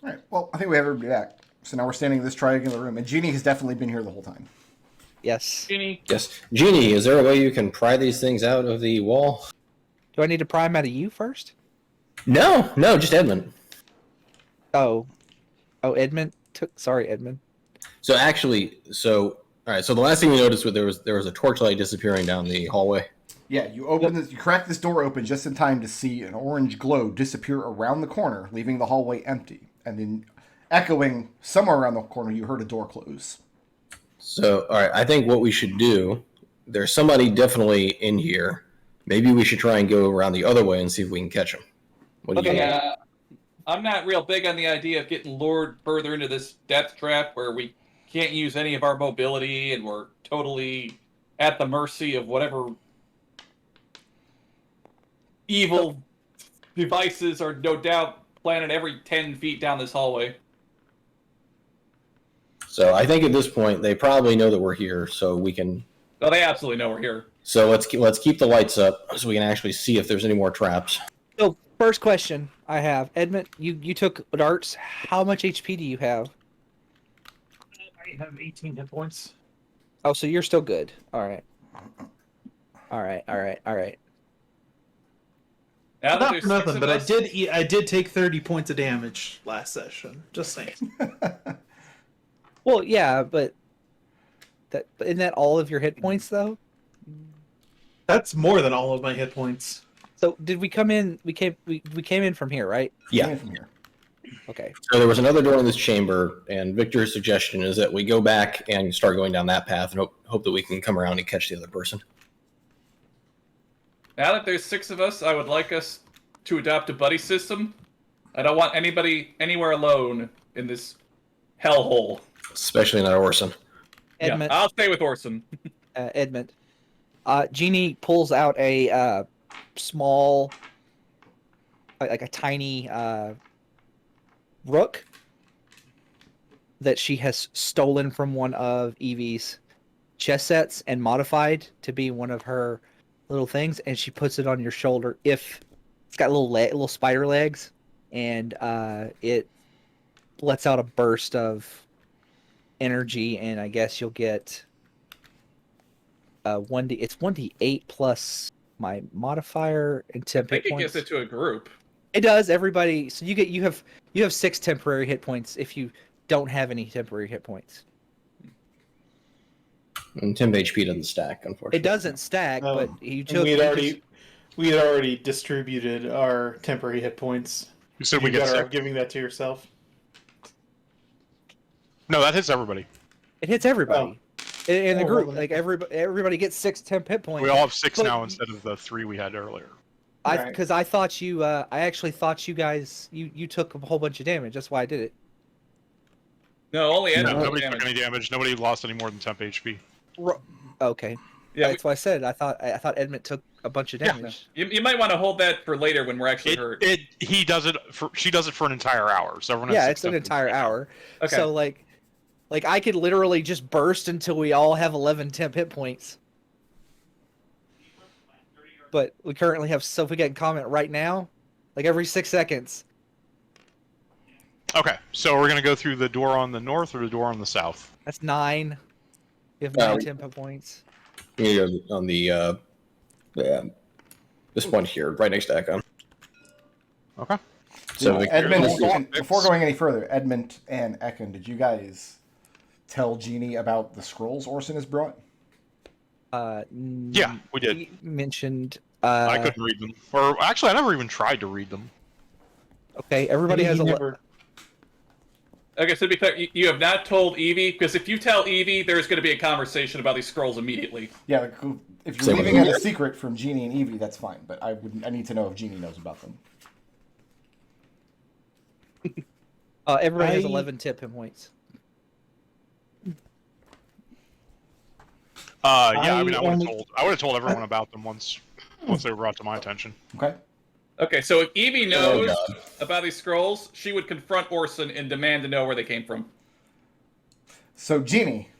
All right. Well, I think we have everybody back. So now we're standing in this triangular room, and Jeannie has definitely been here the whole time. Yes. Jeannie. Yes. Jeannie, is there a way you can pry these things out of the wall? Do I need to pry them out of you first? No, just Edmund. Oh, Edmund took. Sorry, Edmund. So actually, all right. So the last thing we noticed was there was a torchlight disappearing down the hallway. Yeah, you crack this door open just in time to see an orange glow disappear around the corner, leaving the hallway empty. And then, echoing somewhere around the corner, you heard a door close. So, all right, I think what we should do, there's somebody definitely in here. Maybe we should try and go around the other way and see if we can catch him. What do you think? I'm not real big on the idea of getting lured further into this death trap where we can't use any of our mobility and we're totally at the mercy of whatever evil devices are no doubt planted every 10 feet down this hallway. So I think at this point they probably know that we're here, so we can. Oh, they absolutely know we're here. So let's keep the lights up so we can actually see if there's any more traps. So first question I have, Edmund, you took darts. How much HP do you have? I have 18 hit points. Oh, so you're still good. All right. Now that Not there's for nothing, six but of us, I did take 30 points of damage last session. Just saying. Well, yeah, but isn't that all of your hit points though? That's more than all of my hit points. So did we come in? We came in from here, right? Yeah. From here. Okay. So there was another door in this chamber, and Victor's suggestion is that we go back and start going down that path and hope that we can come around and catch the other person. now that there's 6 of us, I would like us to adopt a buddy system. I don't want anybody anywhere alone in this hellhole. Especially not Orson. Edmund, Yeah, I'll stay with Orson. Edmund. Jeannie pulls out a small, like a tiny rook that she has stolen from one of Evie's chess sets and modified to be one of her little things, and she puts it on your shoulder. If it's got little spider legs, and it lets out a burst of energy, and I guess you'll get 1d. It's 1d8 plus my modifier and temp I hit think it points. gives it to a group. It does. Everybody. So you have 6 temporary hit points if you don't have any temporary hit points. And temp HP doesn't stack, unfortunately. It doesn't stack, but you took. We had already distributed our temporary hit points. You said we get better sick. off giving that to yourself. No, that hits everybody. It hits everybody. In the group, well, like everybody gets 6 temp hit points. We all have 6 But- now instead of the 3 we had earlier. Because I thought you. I actually thought you guys. You took a whole bunch of damage. That's why I did it. No, only Edmund took Nobody damage. took any damage. Nobody lost any more than temp HP. Okay. Yeah, That's why I said. I thought Edmund took a bunch of damage. you might want to hold that for later when we're actually hurt. He does it for. She does it for an entire hour. So everyone. Has Yeah, 6 it's an temp entire HP. hour. Okay. So like I could literally just burst until we all have 11 temp hit points. But we currently have, so if we get a comment right now, like every 6 seconds. Okay, so we're gonna go through the door on the north or the door on the south. That's 9. You have 9 temp hit points. Yeah, on the this one here, right next to Ekon. Okay. So Edmund, before going any further, Edmund and Ekon, did you guys tell Jeannie about the scrolls Orson has brought? Yeah, we did. He mentioned. I couldn't read them, or actually, I never even tried to read them. Okay, everybody has a. Okay, so to be clear, you have not told Evie, because if you tell Evie, there's going to be a conversation about these scrolls immediately. Yeah, if you're leaving it a secret from Jeannie and Evie, that's fine. But I need to know if Jeannie knows about them. Everybody has 11 temp hit points. Yeah, I mean, I would have told everyone about them once they were brought to my attention. Okay. Okay, so if Evie knows about these scrolls, she would confront Orson and demand to know where they came from. So, Jeannie.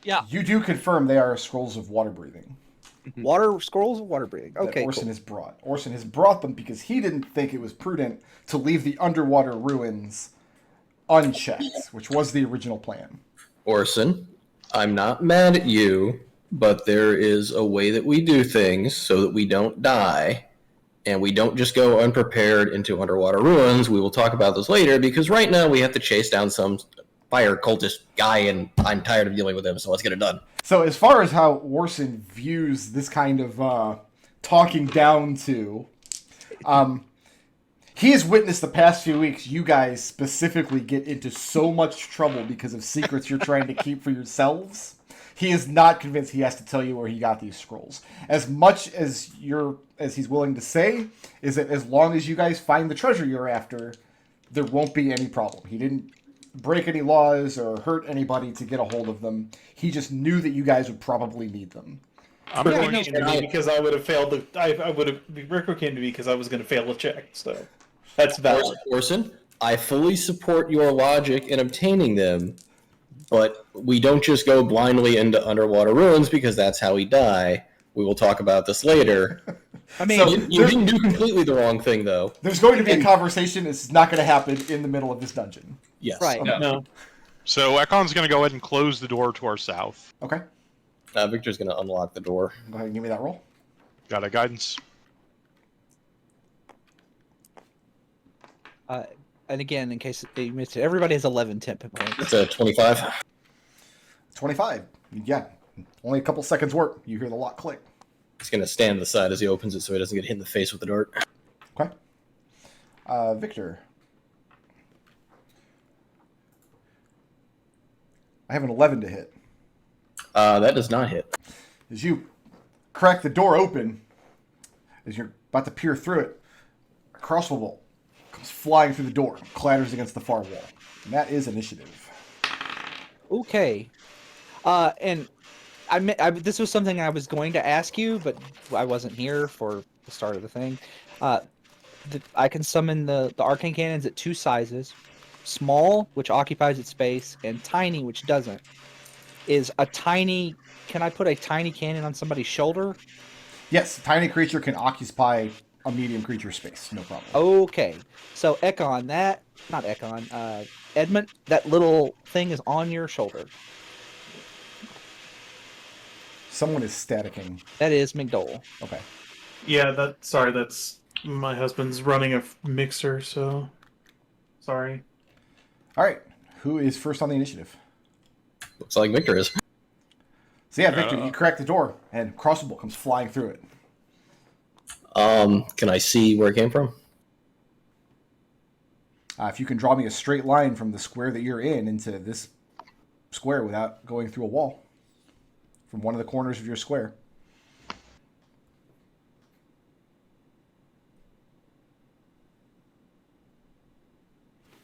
Yeah. You do confirm they are scrolls of water breathing. Water scrolls of water breathing. that Okay, Orson cool. has brought. Orson has brought them because he didn't think it was prudent to leave the underwater ruins unchecked, which was the original plan. Orson, I'm not mad at you, but there is a way that we do things so that we don't die, and we don't just go unprepared into underwater ruins. We will talk about this later, because right now we have to chase down some fire cultist guy, and I'm tired of dealing with him, so let's get it done. So as far as how Orson views this kind of talking down to, he has witnessed the past few weeks you guys specifically get into so much trouble because of secrets you're trying to keep for yourselves. He is not convinced he has to tell you where he got these scrolls. As much as he's willing to say is that as long as you guys find the treasure you're after, there won't be any problem. He didn't break any laws or hurt anybody to get a hold of them. He just knew that you guys would probably need them. I'm Rico going came to me because I would have failed. Rico came to me because I was going to fail a check. So that's valid. Orson, I fully support your logic in obtaining them, but we don't just go blindly into underwater ruins because that's how we die. We will talk about this later. I mean, So- You didn't do completely the wrong thing, though. There's going to be a conversation. It's not going to happen in the middle of this dungeon. Yes. right. No. No. So Ekon's going to go ahead and close the door to our south. Okay, Victor's going to unlock the door. go ahead and give me that roll. Got a guidance. And again, in case you missed it, everybody has 11 temp hit points. It's a 25. 25. Yeah, only a couple seconds work. You hear the lock click. He's going to stand to the side as he opens it so he doesn't get hit in the face with the dart. Okay. Victor. I have an 11 to hit. That does not hit. As you crack the door open, as you're about to peer through it, a crossbow bolt comes flying through the door, clatters against the far wall. And that is initiative. Okay. And this was something I was going to ask you, but I wasn't here for the start of the thing. I can summon the arcane cannons at two sizes. Small, which occupies its space, and tiny, which doesn't. Can I put a tiny cannon on somebody's shoulder? Yes, a tiny creature can occupy a medium creature space. No problem. Okay. So Ekon, Edmont, that little thing is on your shoulder. Someone is staticking. That is McDohl. Okay. Yeah. That's my husband's running a mixer. So sorry. All right. Who is first on the initiative? Looks like Victor is. So yeah, Victor, you crack the door, and crossbow bolt comes flying through it. Can I see where it came from? If you can draw me a straight line from the square that you're in into this square without going through a wall, from one of the corners of your square.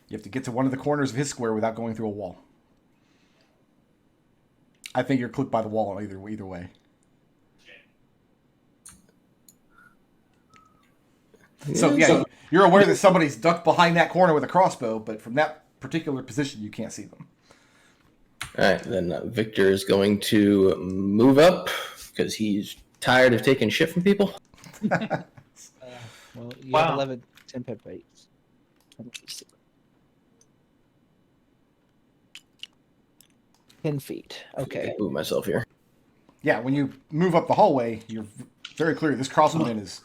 You have to get to one of the corners of his square without going through a wall. I think you're clipped by the wall either way. So you're aware that somebody's ducked behind that corner with a crossbow, but from that particular position, you can't see them. All right, then Victor is going to move up because he's tired of taking shit from people. Well, you Wow. have 11 temp hit points. 10 feet. Okay. Move myself here. Yeah, when you move up the hallway, you're very clear this crossbowman is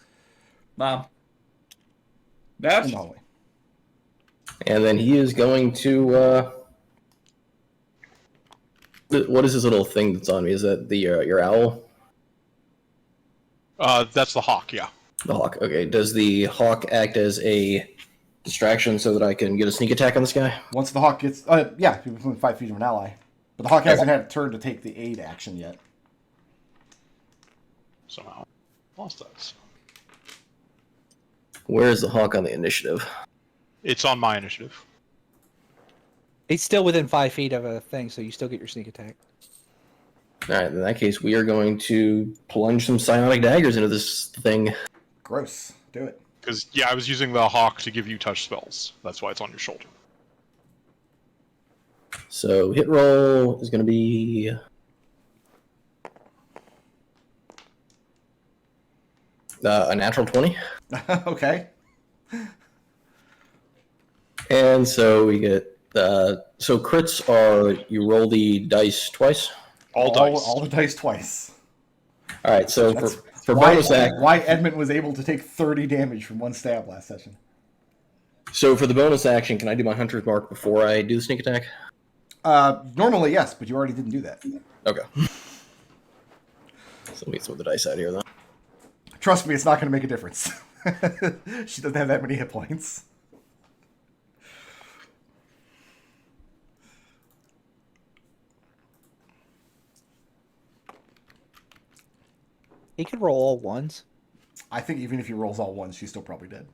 Mom. in That's the hallway. And then he is going to. What is this little thing that's on me? Is that the your owl? That's the hawk, yeah. The hawk. Okay. Does the hawk act as a distraction so that I can get a sneak attack on this guy? Once the hawk gets, yeah, you're within 5 feet of an ally. But the hawk hasn't had a turn to take the aid action yet. Somehow lost that. Where is the hawk on the initiative? It's on my initiative. He's still within 5 feet of a thing, so you still get your sneak attack. All right. In that case, we are going to plunge some psionic daggers into this thing. Gross. Do it. Because, yeah, I was using the hawk to give you touch spells. That's why it's on your shoulder. So hit roll is going to be A natural 20. Okay. And so we get... so crits are... You roll the dice twice. All dice. All the dice twice. All right, so That's for why, bonus act... why Edmont was able to take 30 damage from one stab last session. So for the bonus action, can I do my Hunter's Mark before I do the sneak attack? Normally, yes, but you already didn't do that. Okay. So let me throw the dice out here, then. Trust me, it's not going to make a difference. She doesn't have that many hit points. He could roll all ones. I think even if he rolls all ones, she's still probably dead.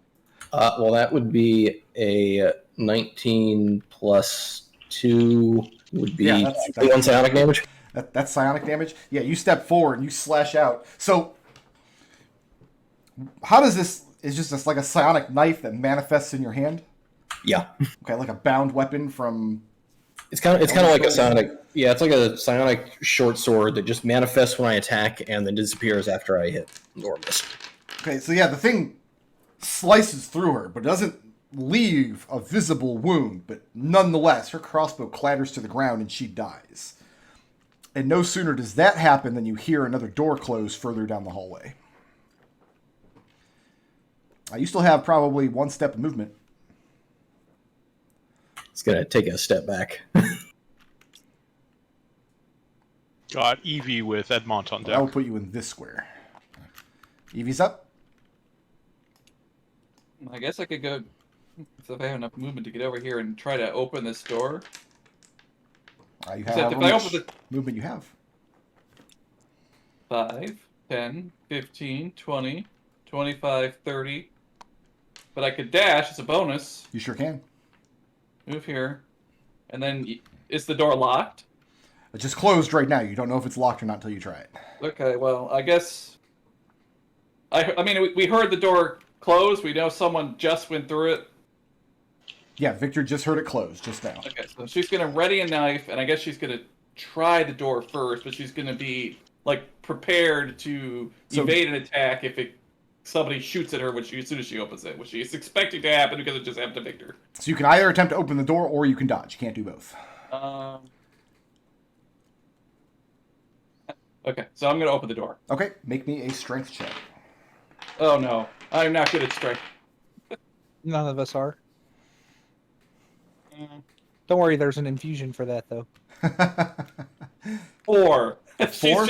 Well, that would be a 19 plus 2 would be that's 1 psionic damage. That's psionic damage? Yeah, you step forward and you slash out. So, how does this... Is just this like a psionic knife that manifests in your hand? Yeah. Okay, like a bound weapon from... It's kind of like a psionic... Yeah, it's like a psionic short sword that just manifests when I attack and then disappears after I hit Normus. Okay, so yeah, the thing slices through her, but doesn't leave a visible wound. But nonetheless, her crossbow clatters to the ground and she dies. And no sooner does that happen than you hear another door close further down the hallway. You still have probably one step of movement. It's going to take a step back. Got Evie with Edmont on Well, that will deck. put you in this square. Evie's up. I guess I could go, so if I have enough movement to get over here and try to open this door. You have Except if however I much open the movement you have. 5, 10, 15, 20, 25, 30. But I could dash as a bonus. You sure can. Move here. And then, is the door locked? It's just closed right now. You don't know if it's locked or not until you try it. Okay, well, I guess... I mean, we heard the door close. We know someone just went through it. Yeah, Victor just heard it close just now. Okay, so she's going to ready a knife, and I guess she's going to try the door first, but she's going to be, like, prepared to evade an attack if somebody shoots at her as soon as she opens it, which she's expecting to happen because it just happened to Victor. So you can either attempt to open the door or you can dodge. You can't do both. Okay, so I'm going to open the door. Okay, make me a strength check. Oh, no. I'm not good at strength. None of us are. Don't worry, there's an infusion for that, though. 4. 4?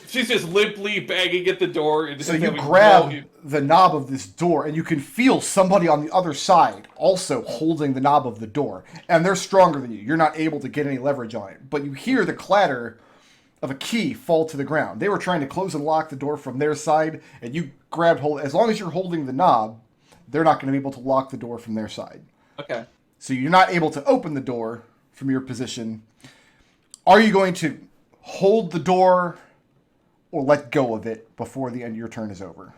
She's just limply banging at the door. And So you grab the knob of this door, and you can feel somebody on the other side also holding the knob of the door. And they're stronger than you. You're not able to get any leverage on it. But you hear the clatter of a key fall to the ground. They were trying to close and lock the door from their side, and you grabbed hold. As long as you're holding the knob, they're not going to be able to lock the door from their side. Okay. So you're not able to open the door from your position. Are you going to hold the door or let go of it before the end of your turn is over?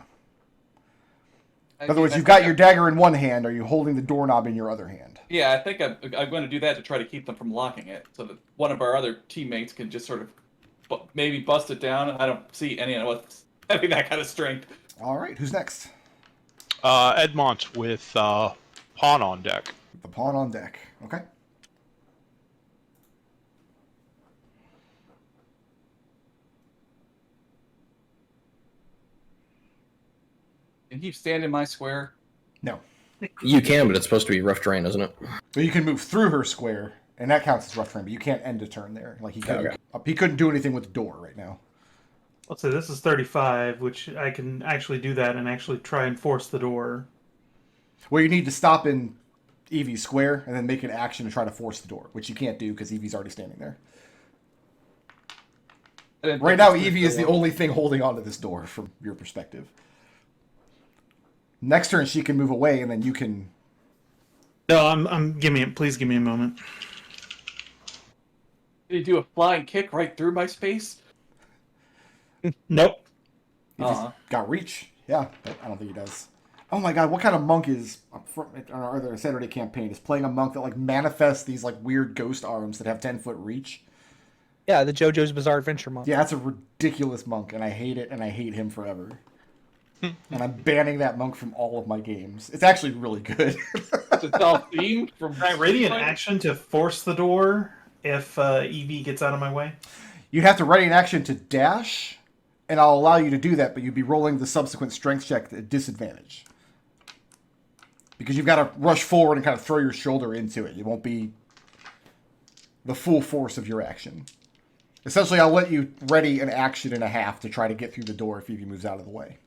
In other words, you've got your dagger in one hand. Are you holding the doorknob in your other hand? Yeah, I think I'm going to do that to try to keep them from locking it, so that one of our other teammates can just sort of maybe bust it down. I don't see any of us having that kind of strength. All right, who's next? Edmont with Pawn on deck. The pawn on deck. Okay. Can he stand in my square? No. You can, but it's supposed to be rough terrain, isn't it? But you can move through her square, and that counts as rough terrain, but you can't end a turn there. Like he couldn't do anything with the door right now. Let's say this is 35, which I can actually do that and actually try and force the door. Well, you need to stop in Evie's square and then make an action to try to force the door, which you can't do because Evie's already standing there. Right now, Evie is the only thing holding onto this door from your perspective. Next turn, she can move away, and then you can... No, please give me a moment. Did he do a flying kick right through my space? Nope. Evie's got reach. Yeah, but I don't think he does. Oh my god, what kind of monk is on our Saturday campaign is playing a monk that like manifests these like weird ghost arms that have 10-foot reach? Yeah, the JoJo's Bizarre Adventure monk. Yeah, that's a ridiculous monk, and I hate it, and I hate him forever. And I'm banning that monk from all of my games. It's actually really good. It's all themed from. Can I ready an action to force the door if Evie gets out of my way? You'd have to ready an action to dash, and I'll allow you to do that, but you'd be rolling the subsequent strength check at disadvantage. Because you've got to rush forward and kind of throw your shoulder into it. You won't be the full force of your action. Essentially, I'll let you ready an action and a half to try to get through the door if Evie moves out of the way.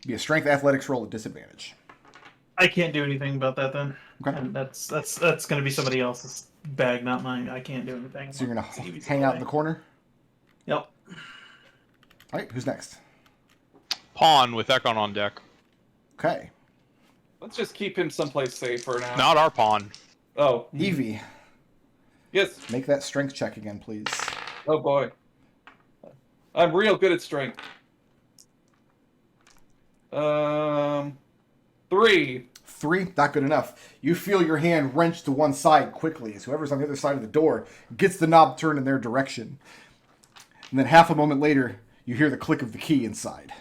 Be a strength athletics roll at disadvantage. I can't do anything about that then. Okay. And that's going to be somebody else's bag, not mine. I can't do anything. So you're going to hang out in the corner? Yep. All right, who's next? Pawn with Ekon on deck. Okay. Let's just keep him someplace safe for now. Not our pawn. Oh. Evie, Yes. make that strength check again, please. Oh boy. I'm real good at strength. 3. 3, not good enough. You feel your hand wrenched to one side quickly as whoever's on the other side of the door gets the knob turned in their direction. And then half a moment later, you hear the click of the key inside.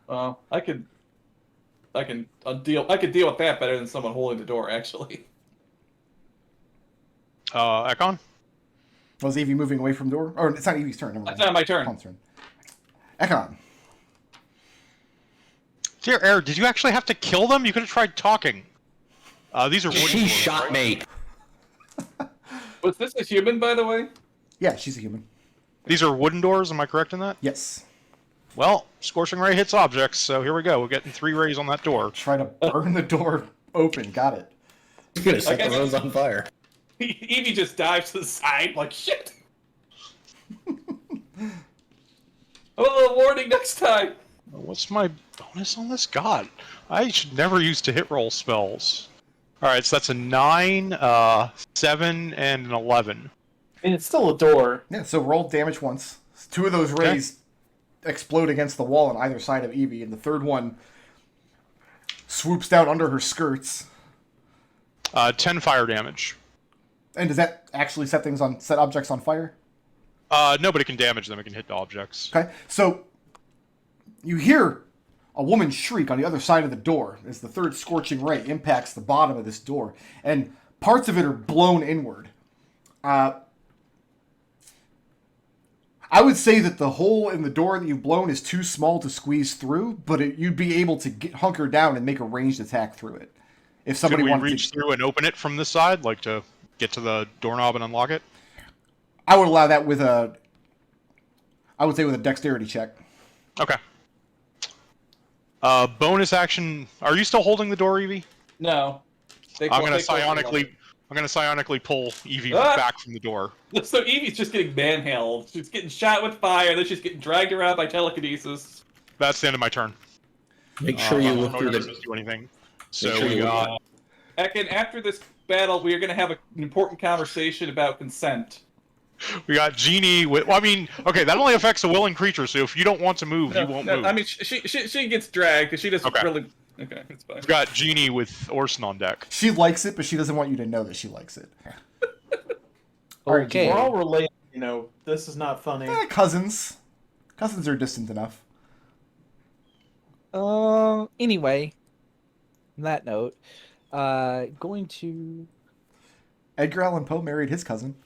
I could deal with that better than someone holding the door, actually. Ekon? Was Evie moving away from the door? Or it's not Evie's turn. Never mind. That's not my turn. Pawn's turn. Ekon. Dear Air, did you actually have to kill them? You could have tried talking. These are wooden She doors, shot right? me. Was this a human, by the way? Yeah, she's a human. These are wooden doors, am I correct in that? Yes. Well, Scorching Ray hits objects, so here we go. We're getting 3 rays on that door. Try to burn the door open. Got it. You're gonna set the roads on fire. Evie just dives to the side like shit. Oh, warning next time. What's my bonus on this? God, I should never use to hit roll spells. Alright, so that's a 9, 7, and an 11. And it's still a door. Yeah, so roll damage once. 2 of those rays explode against the wall on either side of Evie, and the third one swoops down under her skirts. 10 fire damage. And does that actually set objects on fire? No, but it can damage them. It can hit objects. Okay, so you hear a woman shriek on the other side of the door as the third scorching ray impacts the bottom of this door, and parts of it are blown inward. I would say that the hole in the door that you've blown is too small to squeeze through, but you'd be able to hunker down and make a ranged attack through it. If somebody Could we wanted reach through and open it from this side, like to get to the doorknob and unlock it? I would allow that with a dexterity check. Okay. Bonus action. Are you still holding the door, Evie? No. I'm gonna psionically pull Evie back from the door. So Evie's just getting manhandled. She's getting shot with fire, then she's getting dragged around by telekinesis. That's the end of my turn. Make sure you look through the. the. Do anything. Make So sure we you look got. Ekin, after this battle, we are going to have an important conversation about consent. We got Genie with. Well, I mean, okay, that only affects a willing creature. So if you don't want to move, you won't move. I mean, she gets dragged because she doesn't really. Okay, it's fine. We've got Genie with Orson on deck. She likes it, but she doesn't want you to know that she likes it. Okay. We're all related, this is not funny. Cousins. Cousins are distant enough. Anyway, on that note, going to Edgar Allan Poe married his cousin.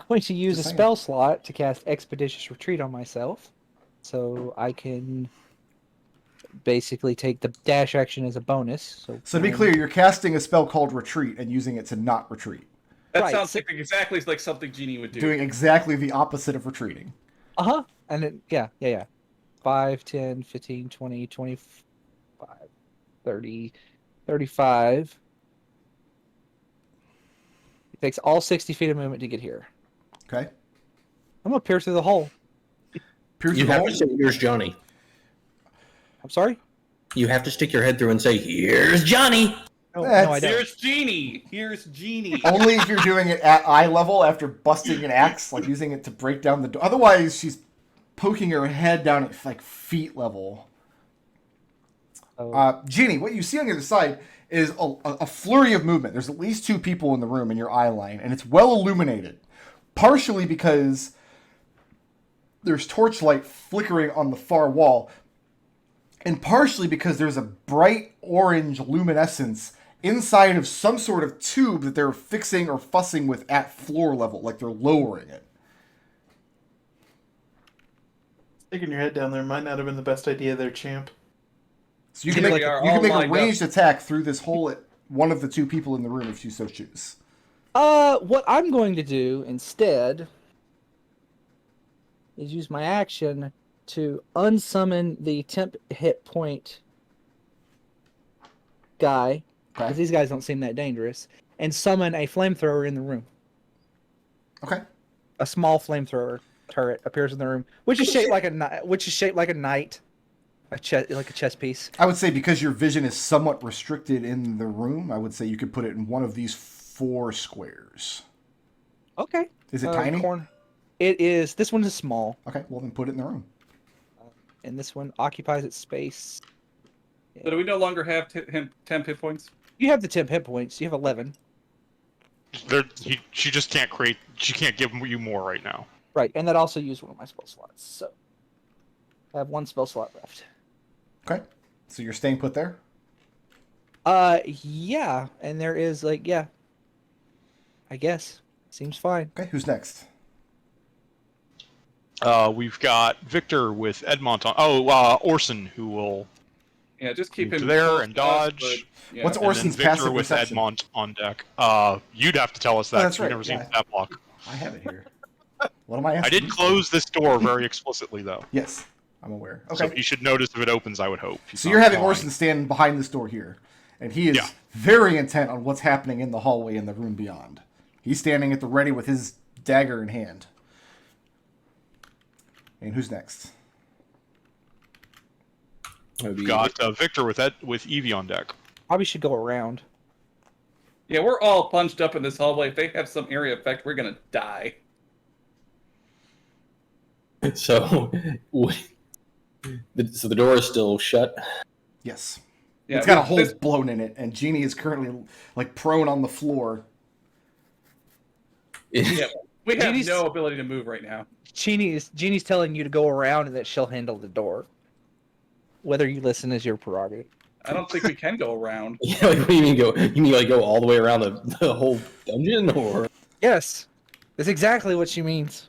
use Just a saying. spell slot to cast Expeditious Retreat on myself, so I can basically take the dash action as a bonus. So To be clear, you're casting a spell called Retreat and using it to not retreat. That Right. sounds exactly like something Genie would do. Doing exactly the opposite of retreating. And then, yeah. 5, 10, 15, 20, 25, 30, 35. It takes all 60 feet of movement to get here. Okay? I'm going to pierce through the hole. Pierce You the have hole. to say, "Here's Johnny." I'm sorry? You have to stick your head through and say, "Here's Johnny." No, That's- no, I don't. Here's Genie. Here's Genie. Only if you're doing it at eye level after busting an axe, like using it to break down the door. Otherwise, she's poking her head down at like feet level. Oh. Ginny, what you see on the other side is a flurry of movement. There's at least 2 people in the room in your eye line, and it's well illuminated. Partially because there's torchlight flickering on the far wall, and partially because there's a bright orange luminescence inside of some sort of tube that they're fixing or fussing with at floor level, like they're lowering it. Sticking your head down there might not have been the best idea there, champ. So you can make, We are you can all make a lined up. ranged attack through this hole at one of the two people in the room if you so choose. What I'm going to do instead is use my action to unsummon the temp hit point guy, because these guys don't seem that dangerous, and summon a flamethrower in the room. Okay. A small flamethrower turret appears in the room, which is shaped like a knight, like a chess piece. I would say because your vision is somewhat restricted in the room, I would say you could put it in one of these 4 squares. Okay. Is it tiny? It is. This one is small, Okay, well then put it in the room. and this one occupies its space. So do we no longer have 10 hit points? You have the temp hit points. You have 11. She just can't create. She can't give you more right now. Right, and that also used one of my spell slots. So I have 1 spell slot left. Okay. So you're staying put there? Yeah, and there is I guess seems fine. Okay, who's next? We've got Victor with Edmont on. Orson, who will Yeah, just keep move him there close and to us, dodge. but, yeah. What's And then Orson's Victor passive with perception? Edmont on deck. You'd have to tell us that. Oh, that's 'cause we've right, never seen yeah. that block. I have it here. What am I asking? I did you? close this door very explicitly, though. Yes, I'm aware. So Okay. he should notice if it opens, I would hope. He's So not you're having flying. Orson stand behind this door here, and he is Yeah. very intent on what's happening in the hallway in the room beyond. He's standing at the ready with his dagger in hand. And who's next? We've got Victor with Evie on deck. Probably should go around. Yeah, we're all punched up in this hallway. If they have some area effect, we're gonna die. So the door is still shut. Yes. Yeah, It's got a hole this- blown in it, and Jeannie is currently like prone on the floor. Yeah, we have Jeannie's- no ability to move right now. Jeannie's telling you to go around and that she'll handle the door. Whether you listen is your prerogative. I don't think we can go around. Yeah, like, what do you mean go? You mean like go all the way around the whole dungeon, or? Yes, that's exactly what she means.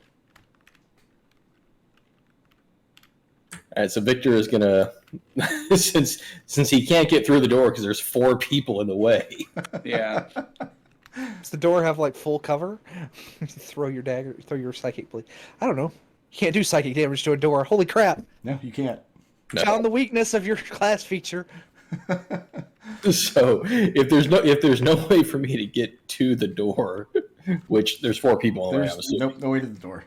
All right, so Victor is gonna, since he can't get through the door because there's 4 people in the way. Yeah. Does the door have like full cover? Throw your dagger, throw your psychic blade. I don't know. You can't do psychic damage to a door. Holy crap! No, you can't. Found the weakness of your class feature. So if there's no way for me to get to the door, which there's 4 people in the way, I'm There's assuming. no way to the door.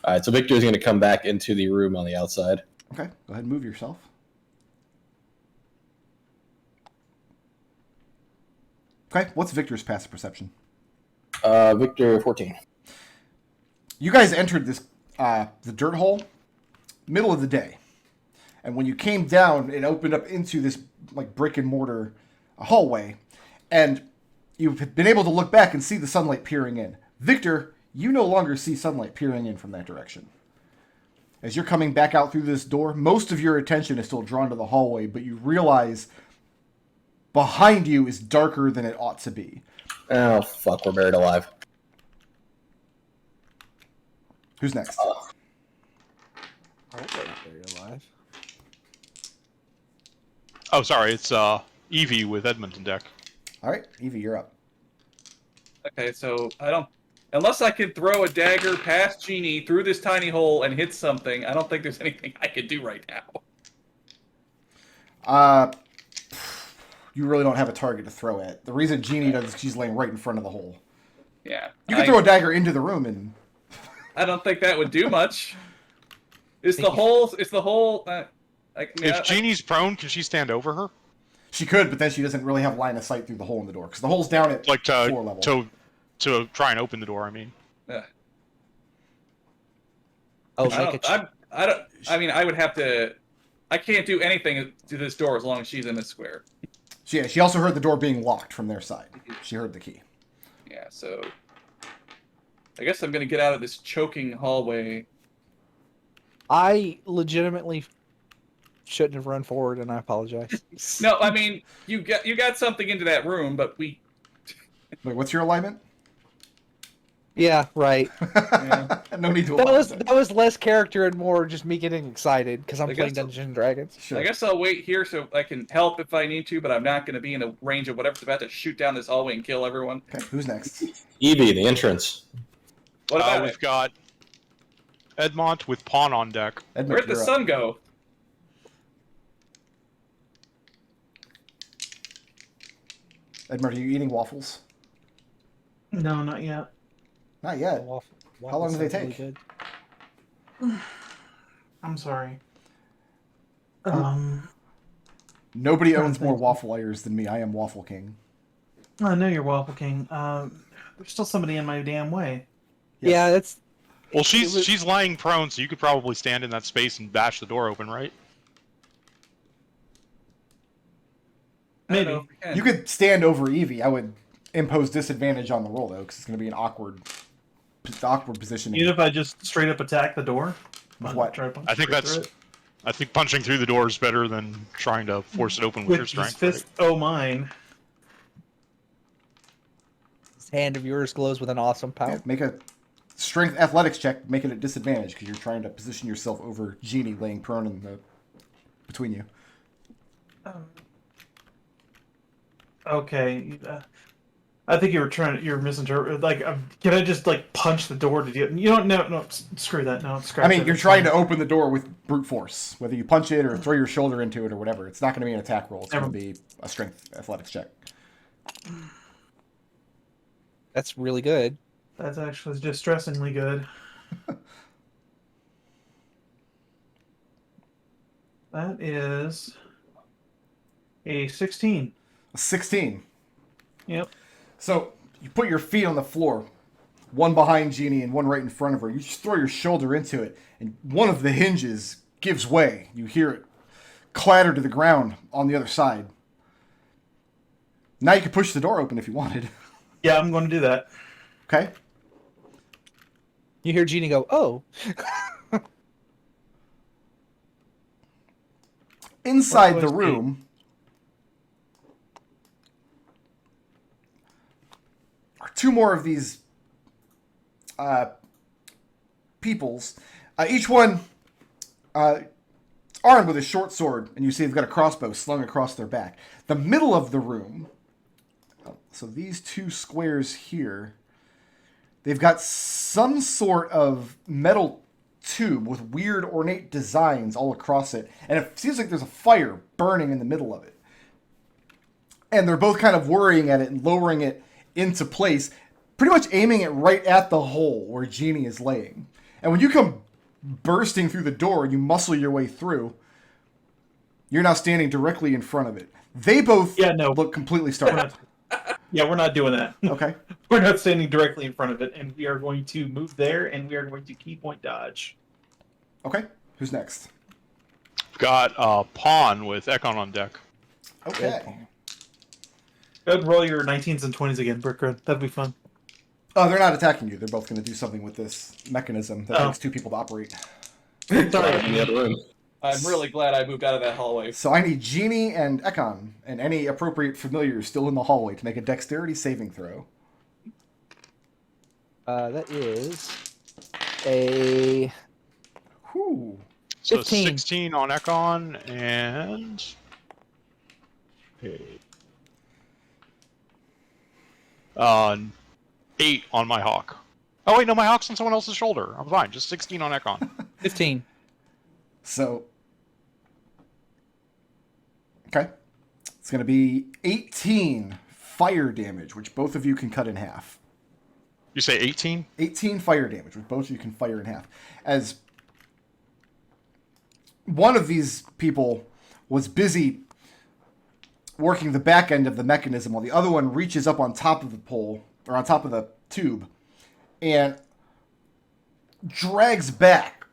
All right, so Victor is going to come back into the room on the outside. Okay, go ahead and move yourself. Okay, what's Victor's passive perception? Victor 14. You guys entered this the dirt hole middle of the day, and when you came down, it opened up into this like brick and mortar hallway, and you've been able to look back and see the sunlight peering in. Victor, you no longer see sunlight peering in from that direction. As you're coming back out through this door, most of your attention is still drawn to the hallway, but you realize behind you is darker than it ought to be. Oh, fuck, we're buried alive. Who's next? Alive. Oh, sorry, it's Evie with Edmont on deck. All right, Evie, you're up. Okay, so I don't. Unless I can throw a dagger past Jeannie through this tiny hole and hit something, I don't think there's anything I can do right now. You really don't have a target to throw at. The reason Jeannie does is she's laying right in front of the hole. Yeah. You can throw a dagger into the room and... I don't think that would do much. It's the whole. If Jeannie's prone, can she stand over her? She could, but then she doesn't really have line of sight through the hole in the door. Because the hole's down at Like floor level. to try and open the door, I mean. Oh, I mean, I would have to. I can't do anything to this door as long as she's in this square. She also heard the door being locked from their side. She heard the key. Yeah, so I guess I'm gonna get out of this choking hallway I legitimately shouldn't have run forward, and I apologize. No, I mean you got something into that room, but we. Wait, what's your alignment? Yeah, right. No need to. That was less character and more just me getting excited because I'm I playing guess so. Dungeons and Dragons. Sure. I guess I'll wait here so I can help if I need to, but I'm not going to be in the range of whatever's about to shoot down this hallway and kill everyone. Okay, who's next? Evie, the entrance. What about We've it? got Edmont with Pawn on deck. Edmund, Where'd the you're up. sun go? Edmund, are you eating waffles? No, not yet. Not yet. How long do they sounds take? good. I'm sorry. Nobody Trying to owns more think. waffle layers than me. I am Waffle King. I know you're Waffle King. There's still somebody in my damn way. Yes. Yeah, that's Well, It was- she's lying prone, so you could probably stand in that space and bash the door open, right? I don't Maybe. know if we can. You could stand over Evie. I would impose disadvantage on the roll though, because it's going to be an awkward positioning. Even if I just straight up attack the door. With what? Try to punch I think straight that's- through it. I think punching through the door is better than trying to force it open with your With strength. his fist. Oh, mine. this hand of yours glows with an awesome power. Yeah, make a strength athletics check, make it a disadvantage because you're trying to position yourself over Genie laying prone in the between you. Okay. I think you're misinterpreting. Like, can I just like punch the door to get? You don't. No. Screw that. No. Scratch I mean, that. you're It's trying fine. to open the door with brute force. Whether you punch it or throw your shoulder into it or whatever, it's not going to be an attack roll. It's going to be a strength athletics check. That's really good. That's actually distressingly good. That is a 16. A 16. Yep. So you put your feet on the floor, one behind Genie and one right in front of her. You just throw your shoulder into it, and one of the hinges gives way. You hear it clatter to the ground on the other side. Now you can push the door open if you wanted. Yeah, I'm going to do that. Okay? You hear Genie go, "Oh." Inside What the was room are two more of these peoples. Each one armed with a short sword, and you see they've got a crossbow slung across their back. The middle of the room, so these two squares here, they've got some sort of metal tube with weird ornate designs all across it, and it seems like there's a fire burning in the middle of it. And they're both kind of worrying at it and lowering it into place, pretty much aiming it right at the hole where Genie is laying. And when you come bursting through the door and you muscle your way through, you're now standing directly in front of it. They both look completely startled. We're not doing that. Okay. We're not standing directly in front of it, and we are going to move there, and we are going to key point dodge. Okay. Who's next? Got Pawn with Ekon on deck. Okay. Go ahead and roll your 19s and 20s again, Brickred. That'd be fun. Oh, they're not attacking you. They're both going to do something with this mechanism that Oh. takes two people to operate. In the Sorry. other room. I'm really glad I moved out of that hallway. So I need Genie and Ekon and any appropriate familiars still in the hallway to make a dexterity saving throw. That is a So 15. 16 on Ekon and uh, 8 on my hawk. Oh wait, no, my hawk's on someone else's shoulder. I'm fine. Just 16 on Ekon. 15. So, okay. It's going to be 18 fire damage, which both of you can cut in half. You say 18? 18 fire damage, which both of you can fire in half. As one of these people was busy working the back end of the mechanism while the other one reaches up on top of the pole, or on top of the tube, and drags back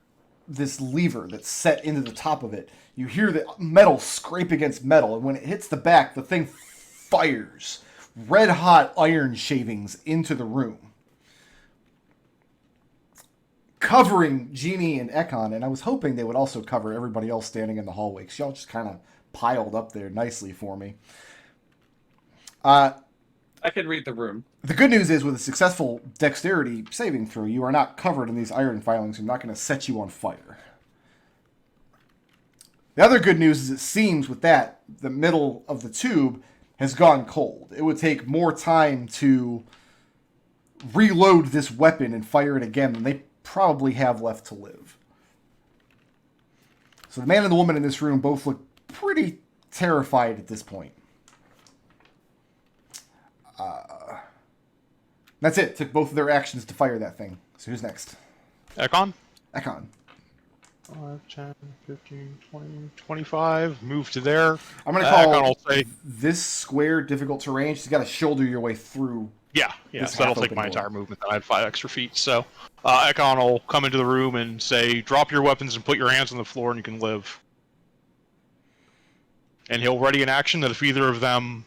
this lever that's set into the top of it. You hear the metal scrape against metal, and when it hits the back, the thing fires red-hot iron shavings into the room. covering Jeannie and Ekon, and I was hoping they would also cover everybody else standing in the hallway, because y'all just kind of piled up there nicely for me. I can read the room. The good news is, with a successful dexterity saving throw, you are not covered in these iron filings. I'm not going to set you on fire. The other good news is, it seems with that, the middle of the tube has gone cold. It would take more time to reload this weapon and fire it again than they probably have left to live. So the man and the woman in this room both look pretty terrified at this point. That's it. Took both of their actions to fire that thing. So who's next? Ekon? Ekon. 5, 10, 15, 20, 25. Move to there. I'm going to call Ekon will say, this square difficult terrain. She's got to shoulder your way through. yeah, This so that'll take half-open my door. entire movement. Then I had 5 extra feet. So Ekon will come into the room and say, drop your weapons and put your hands on the floor and you can live. And he'll ready an action that if either of them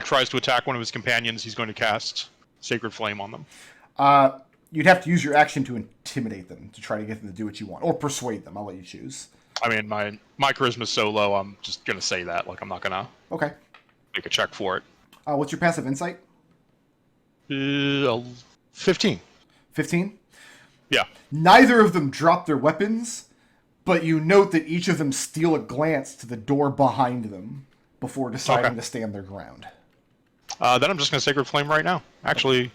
tries to attack one of his companions, he's going to cast Sacred Flame on them. You'd have to use your action to intimidate them, to try to get them to do what you want. Or persuade them. I'll let you choose. I mean, my charisma's so low, I'm just going to say that. Like, I'm not going to Okay. make a check for it. What's your passive insight? 15. 15? Yeah. Neither of them drop their weapons, but you note that each of them steal a glance to the door behind them before deciding to stand their ground. Then I'm just going to Sacred Flame right now. Actually,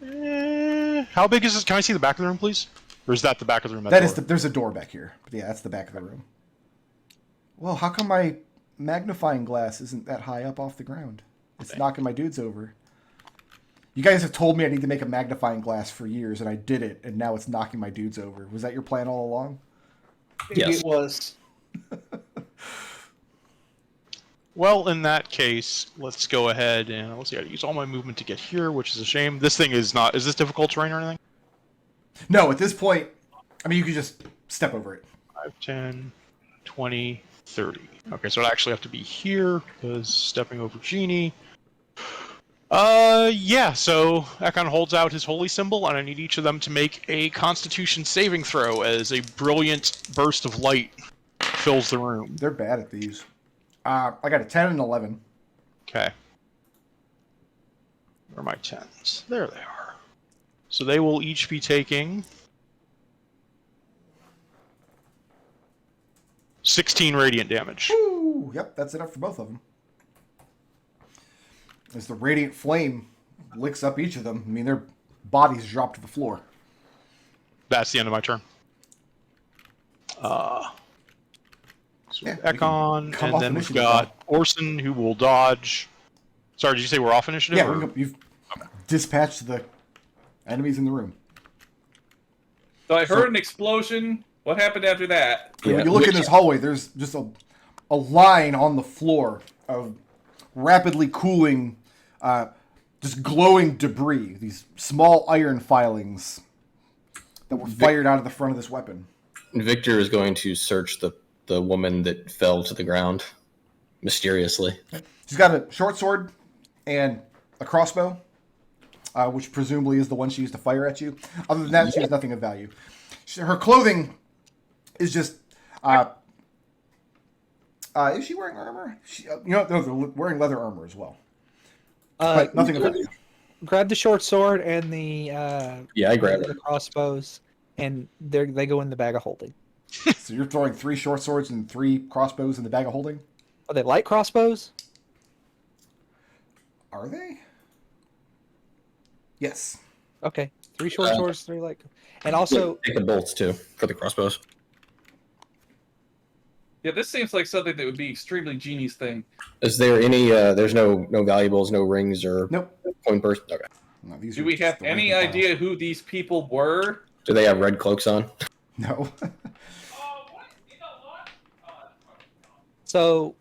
how big is this? Can I see the back of the room, please? Or is that the back of the room? There's a door back here. But yeah, that's the back of the room. Well, how come my magnifying glass isn't that high up off the ground? It's knocking my dudes over. You guys have told me I need to make a magnifying glass for years, and I did it, and now it's knocking my dudes over. Was that your plan all along? Yes. It was. Well, in that case, let's go ahead and let's see. I use all my movement to get here, which is a shame. This thing is not. Is this difficult terrain or anything? No, at this point, I mean, you could just step over it. 5, 10, 20, 30. Okay, so it'd actually have to be here because stepping over Genie. Yeah. So Ekon holds out his holy symbol, and I need each of them to make a Constitution saving throw as a brilliant burst of light fills the room. They're bad at these. I got a 10 and 11. Okay. Where are my 10s? There they are. So they will each be taking 16 radiant damage. Ooh, yep, that's enough for both of them. As the radiant flame licks up each of them, I mean, their bodies drop to the floor. That's the end of my turn. So Yeah, Ekon, come and off then we've initiative got Orson, who will dodge. Sorry, did you say we're off initiative? Yeah, or- you've dispatched the enemies in the room. So I heard an explosion. What happened after that? And when you look in this hallway, there's just a line on the floor of rapidly cooling, just glowing debris. These small iron filings that were fired out of the front of this weapon. Victor is going to search the woman that fell to the ground mysteriously. She's got a short sword and a crossbow, which presumably is the one she used to fire at you. Other than that, she has nothing of value. Her clothing is just... is she wearing armor? No, they're wearing leather armor as well. But nothing of value. Grab the short sword and the Yeah, I grabbed the it. crossbows, and they go in the bag of holding. So you're throwing 3 short swords and 3 crossbows in the bag of holding? Are they light crossbows? Are they? Yes. Okay, 3 short swords, 3 light. And also, Take the bolts too for the crossbows. Yeah, this seems like something that would be extremely Genie's thing. Is there any? There's no valuables, no rings or Nope. coin purse. Okay. No, these Do are we just have the any rank and idea who these people were? Do they have red cloaks on? file. No. so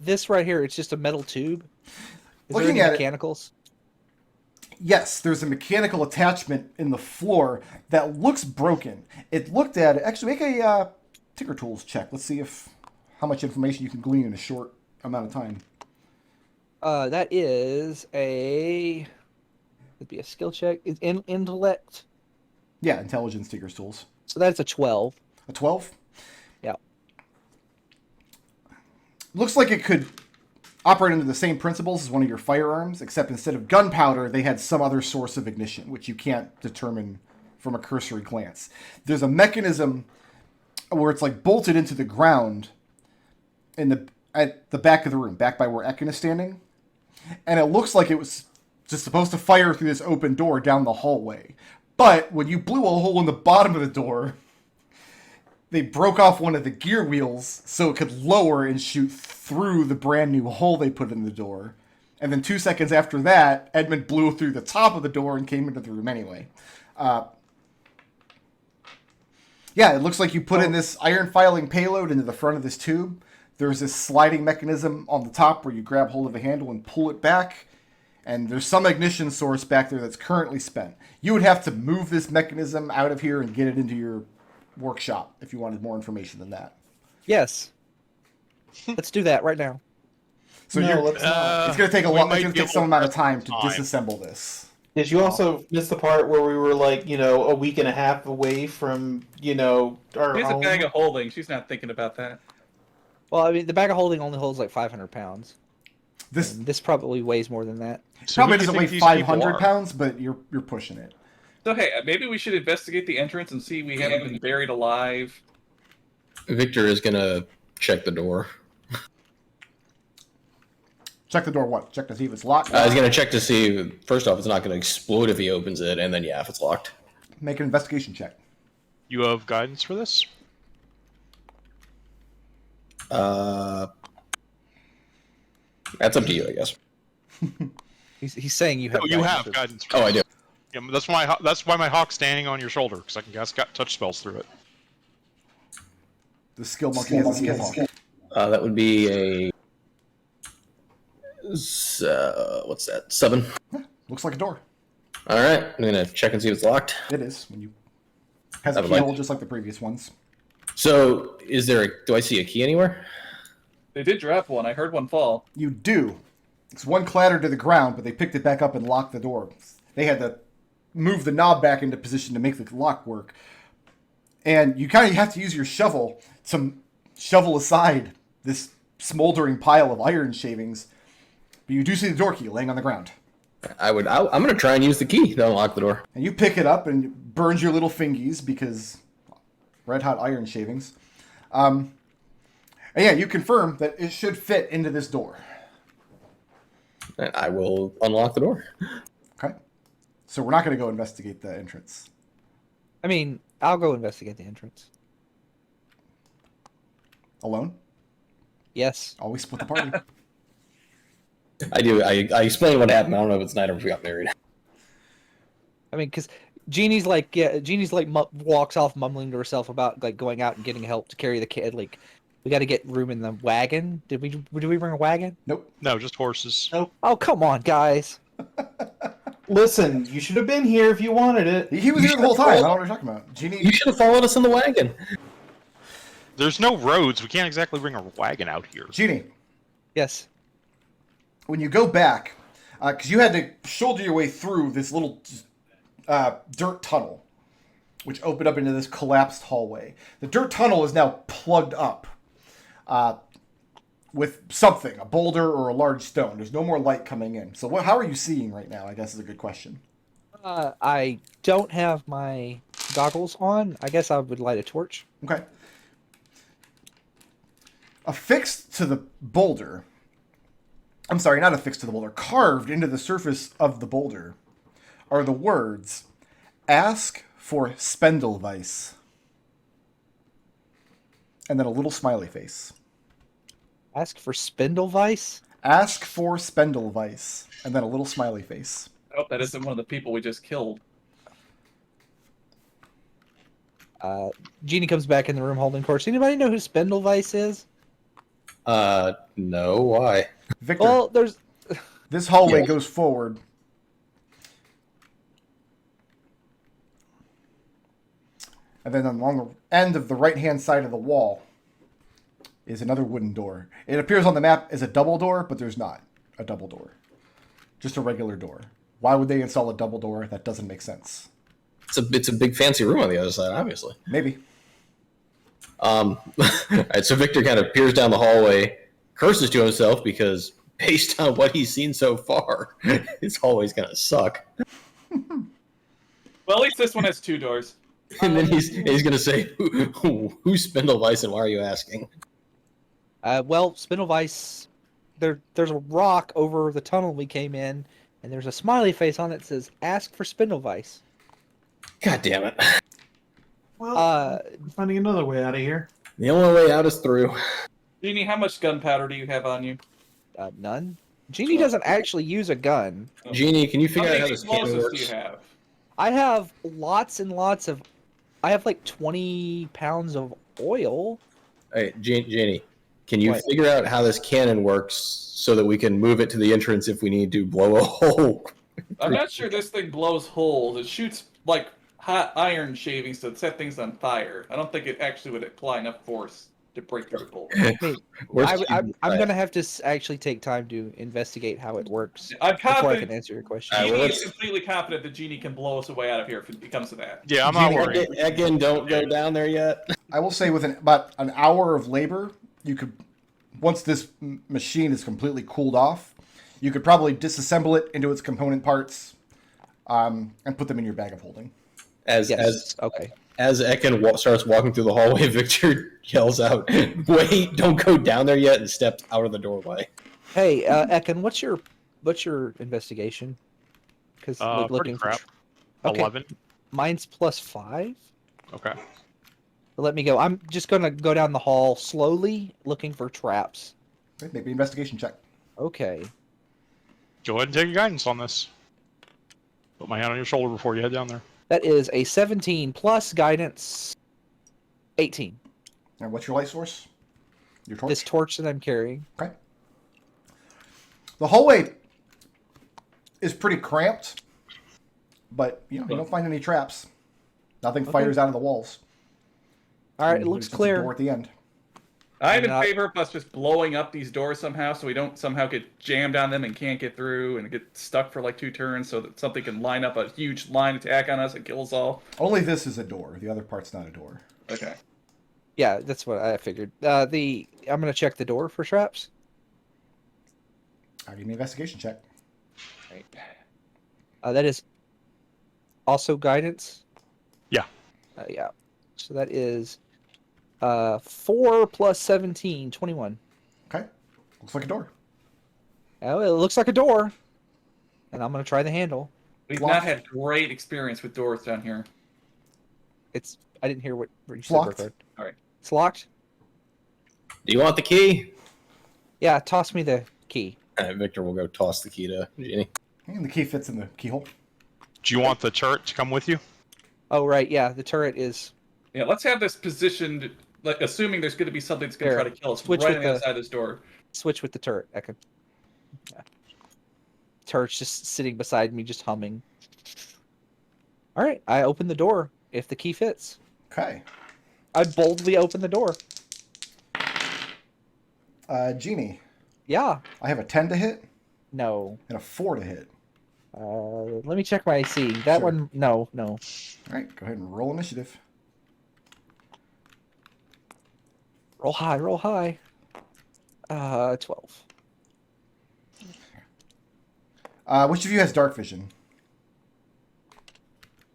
this right here, it's just a metal tube. Is Looking there at any it- mechanicals? Yes, there's a mechanical attachment in the floor that looks broken. It looked at it. Actually, make a Tinker Tools check. Let's see how much information you can glean in a short amount of time. That is it'd be a skill check. It's intellect. Yeah, intelligence to your tools. So that's a 12. A 12? Yeah. Looks like it could operate under the same principles as one of your firearms, except instead of gunpowder, they had some other source of ignition, which you can't determine from a cursory glance. There's a mechanism where it's like bolted into the ground at the back of the room, back by where Ekon is standing. And it looks like it was just supposed to fire through this open door down the hallway. But when you blew a hole in the bottom of the door, they broke off one of the gear wheels so it could lower and shoot through the brand new hole they put in the door. And then 2 seconds after that, Edmont blew through the top of the door and came into the room anyway. Yeah, it looks like you put in this iron filing payload into the front of this tube. There's this sliding mechanism on the top where you grab hold of a handle and pull it back. And there's some ignition source back there that's currently spent. You would have to move this mechanism out of here and get it into your workshop if you wanted more information than that. Yes. Let's do that right now. So let's not. it's going to take we It's might going to be take some able amount of to time to time. disassemble this. Did you also miss the part where we were like, a week and a half away from, our She's a home? bag of holding. She's not thinking about that. Well, I mean, the bag of holding only holds like 500 pounds. This And this probably weighs more than that. So probably who do doesn't you weigh think these people 500 are? pounds, but you're pushing it. So hey, maybe we should investigate the entrance and see we haven't been buried alive. Victor is gonna check the door. Check the door. What? Check to see if it's locked. He's gonna check to see. First off, it's not gonna explode if he opens it, and then if it's locked. Make an investigation check. You have guidance for this? That's up to you, I guess. He's saying you have. Oh, you guidance have for- guidance for Oh, this. I do. Yeah, that's why my hawk's standing on your shoulder, because I can cast touch spells through it. The skill monkey has a skill monkey. That would be a what's that? 7. Looks like a door. All right, I'm gonna check and see if it's locked. It is. When you has a I would like- keyhole just like the previous ones. So, do I see a key anywhere? They did drop one. I heard one fall. You do. It's one clattered to the ground, but they picked it back up and locked the door. They had to move the knob back into position to make the lock work. And you kind of have to use your shovel to shovel aside this smoldering pile of iron shavings. But you do see the door key laying on the ground. I'm gonna try and use the key to unlock the door. And you pick it up and it burns your little fingies because red hot iron shavings. And yeah, you confirm that it should fit into this door. And I will unlock the door. Okay. So we're not going to go investigate the entrance. I mean, I'll go investigate the entrance. Alone? Yes. Always split the party. I do. I explained what happened. I don't know if it's night or if we got married. I mean, because Jeannie's walks off mumbling to herself about like going out and getting help to carry the kid. Like, we got to get room in the wagon. Did we bring a wagon? Nope. No, just horses. Oh, come on, guys. Listen, you should have been here if you wanted it. He was here the whole time. I don't know what you're talking about. Jeannie. You should have followed us in the wagon. There's no roads. We can't exactly bring a wagon out here. Jeannie, Yes. when you go back, because you had to shoulder your way through this little dirt tunnel, which opened up into this collapsed hallway. The dirt tunnel is now plugged up with something, a boulder or a large stone. There's no more light coming in. So how are you seeing right now, I guess is a good question. I don't have my goggles on. I guess I would light a torch. Okay. Affixed to the boulder, I'm sorry, not affixed to the boulder, carved into the surface of the boulder are the words, "Ask for Spendlevice." And then a little smiley face. Ask for Spindlevice? Ask for Spendlevice. And then a little smiley face. I hope that isn't one of the people we just killed. Jeannie comes back in the room holding torch. Anybody know who Spindlevice is? No, why? Victor, Well, there's... this hallway Yes. goes forward. And then along the end of the right-hand side of the wall is another wooden door. It appears on the map as a double door, but there's not a double door. Just a regular door. Why would they install a double door? That doesn't make sense. It's a big fancy room on the other side, obviously. Maybe. All right, so Victor kind of peers down the hallway, curses to himself because based on what he's seen so far, this hallway's gonna suck. Well, at least this one has 2 doors. And then he's gonna say, "Who's Spindleweiss, and why are you asking?" Well, Spindleweiss, there's a rock over the tunnel we came in, and there's a smiley face on it that says, "Ask for Spindleweiss." God damn it! Well, finding another way out of here. The only way out is through. Jeannie, how much gunpowder do you have on you? None. Genie doesn't actually use a gun. Jeannie, can you How figure out many how this cannon explosives do works? you have? I have lots and lots of. I have like 20 pounds of oil. Hey, Jeannie, can you What? figure out how this cannon works so that we can move it to the entrance if we need to blow a hole? I'm not sure this thing blows holes. It shoots like hot iron shavings to set things on fire. I don't think it actually would apply enough force to break through the bullet. I'm gonna have to actually take time to investigate how it works I'm before I confident. can answer your question. Alright, Genie well, is completely confident that Genie can blow us away out of here if it comes to that. Yeah, I'm not Genie, worried. Again, don't go down there yet. I will say within about an hour of labor, you could, once this machine is completely cooled off, you could probably disassemble it into its component parts, and put them in your bag of holding. Okay. As Ekon starts walking through the hallway, Victor yells out, "Wait! Don't go down there yet!" and steps out of the doorway. Hey, Ekon, what's your investigation? Because Pretty crap. Okay. 11. Mine's +5. Okay. Let me go. I'm just gonna go down the hall slowly, looking for traps. Okay, make an investigation check. Okay. Go ahead and take your guidance on this. Put my hand on your shoulder before you head down there. That is a 17 plus guidance, 18. And what's your light source? Your torch? This torch that I'm carrying. Okay. The hallway is pretty cramped, but you don't find any traps. Nothing fires out of the walls. All right, it There's looks just a clear. door at the end. I'm in Not- favor of us just blowing up these doors somehow so we don't somehow get jammed on them and can't get through and get stuck for like 2 turns so that something can line up a huge line attack on us and kill us all. Only this is a door. The other part's not a door. Okay. Yeah, that's what I figured. I'm gonna check the door for traps. Give me an investigation check. Right. That is also guidance. Yeah. Yeah. So that is 4 plus 17, 21. Okay. Looks like a door. Oh, it looks like a door. And I'm gonna try the handle. We've Locked. not had great experience with doors down here. I didn't hear what you said. Locked. Burkhard. All right. It's locked. Do you want the key? Yeah, toss me the key. All right, Victor will go toss the key to Jeannie. And the key fits in the keyhole. Do you want the turret to come with you? Oh right, yeah, the turret is. Yeah, let's have this positioned, like assuming there's going to be something that's going to Here, try to kill us switch right with on the other the- side of this door. Switch with the turret, Ekon. Yeah. Turret's just sitting beside me, just humming. All right, I open the door if the key fits. Okay. I boldly open the door. Genie, Yeah. I have a 10 to hit No. and a 4 to hit. Let me check my AC. That Sure. one, no. All right, go ahead and roll initiative. Roll high, roll high. 12. Which of you has dark vision?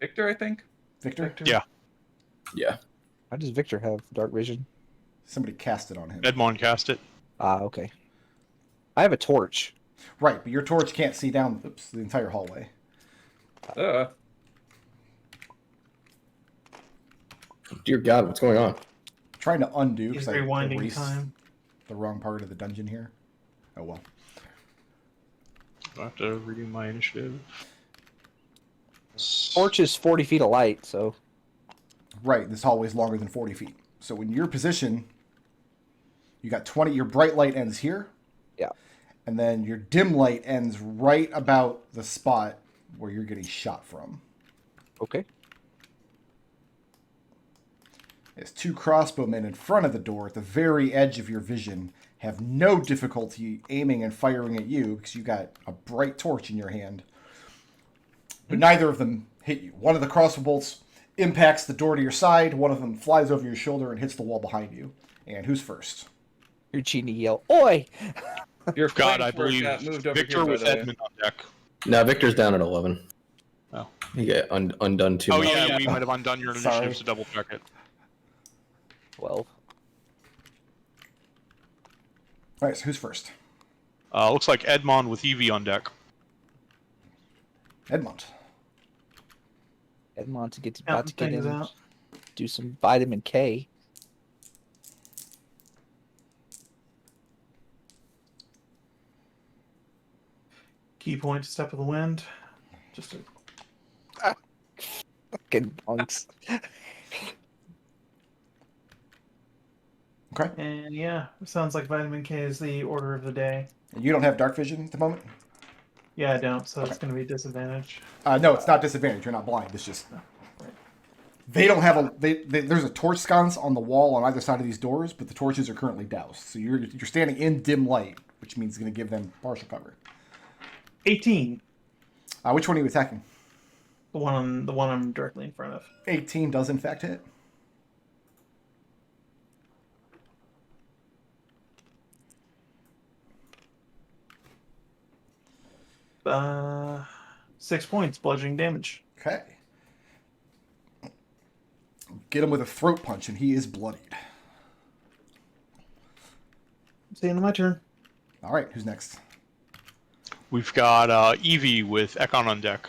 Victor, I think. Victor? Yeah. Yeah. How does Victor have dark vision? Somebody cast it on him. Edmont cast it. Okay. I have a torch. Right, but your torch can't see down the entire hallway. Dear God, what's going on? Trying to undo He's because I rewinding erased time. the wrong part of the dungeon here. Oh well. I have to redo my initiative. Torch is 40 feet of light, so. Right, this hallway is longer than 40 feet. So in your position, you got 20. Your bright light ends here. Yeah. And then your dim light ends right about the spot where you're getting shot from. Okay. There's 2 crossbowmen in front of the door at the very edge of your vision. Have no difficulty aiming and firing at you because you got a bright torch in your hand. But neither of them hit you. One of the crossbow bolts impacts the door to your side. One of them flies over your shoulder and hits the wall behind you. And who's first? Eugenia yell, "Oi!" Your God, I flamethrower believe got moved over Victor here, by with the way. Edmond on deck. No, Victor's down at 11. Oh. He got undone too Oh much. yeah, we might have undone your Sorry. initiative, so double check it. 12. All right, so who's first? Looks like Edmond with Evie on deck. Edmont. Edmont to get Counting about to get things him out. do some vitamin K. Key point, step of the wind. Just a Fucking punks. Okay. And yeah, it sounds like vitamin K is the order of the day. And you don't have dark vision at the moment? Yeah, I don't, so it's going to be a disadvantage. No, it's not disadvantage. You're not blind. It's just they don't have a. There's a torch sconce on the wall on either side of these doors, but the torches are currently doused. So you're standing in dim light, which means it's going to give them partial cover. 18. Which one are you attacking? The one I'm directly in front of. 18 does in fact hit. Uh, 6 points, bludgeoning damage. Okay. Get him with a throat punch, and he is bloodied. It's the end of my turn. All right, who's next? We've got Evie with Ekon on deck.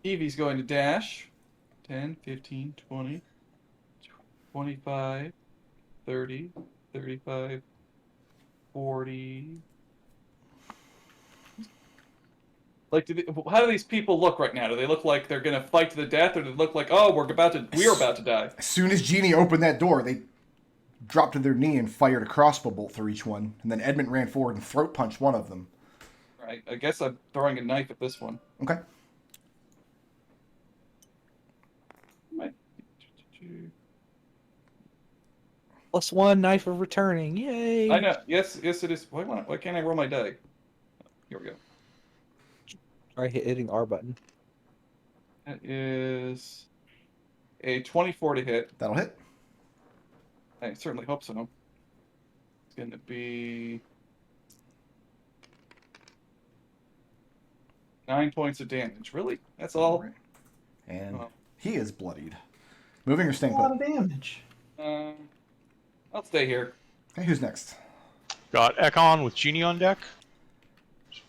Evie's going to dash. 10, 15, 20, 25, 30, 35, 40. Like, how do these people look right now? Do they look like they're gonna fight to the death, or do they look like, oh, we're about to die? As soon as Genie opened that door, they dropped to their knee and fired a crossbow bolt through each one. And then Edmont ran forward and throat punched one of them. Right. I guess I'm throwing a knife at this one. Okay. +1 knife of returning. Yay! I know. Yes, it is. Why can't I roll my die? Here we go. Try hitting R button. That is a 24 to hit. That'll hit. I certainly hope so. It's going to be 9 points of damage. Really? That's all? Right. And Oh. he is bloodied. Moving or staying A lot put? of damage. I'll stay here. Okay, who's next? Got Ekon with Genie on deck.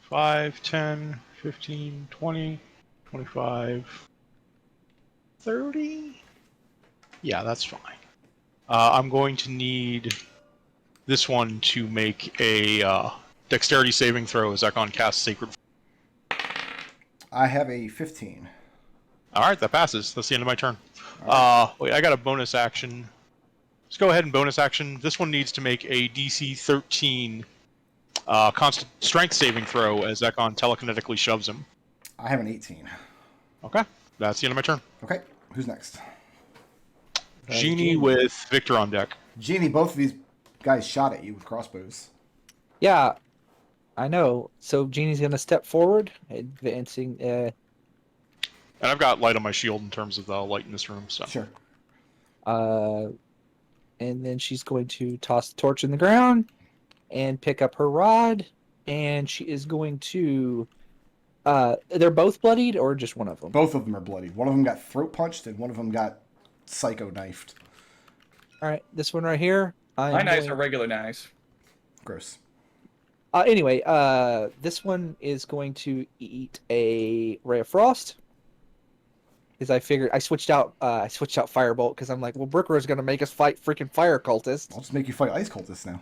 5, 10, 15, 20, 25, 30? Yeah, that's fine. I'm going to need this one to make a dexterity saving throw as Ekon casts Sacred. I have a 15. Alright, that passes. That's the end of my turn. Wait, I got a bonus action. Let's go ahead and bonus action. This one needs to make a DC 13 constant strength saving throw as Ekon telekinetically shoves him. I have an 18. Okay, that's the end of my turn. Okay, who's next? Genie with Victor on deck. Genie, both of these guys shot at you with crossbows. Yeah, I know. So Genie's gonna step forward, advancing. And I've got light on my shield in terms of the light in this room. So. Sure. And then she's going to toss the torch in the ground and pick up her rod, and she is going to. They're both bloodied, or just one of them? Both of them are bloodied. One of them got throat punched, and one of them got psycho knifed. All right, this one right here. My knives are regular knives. Gross. Anyway, this one is going to eat a ray of frost. Because I figured I switched out firebolt because I'm like, well, Brooker is going to make us fight freaking fire cultists. I'll just make you fight ice cultists now.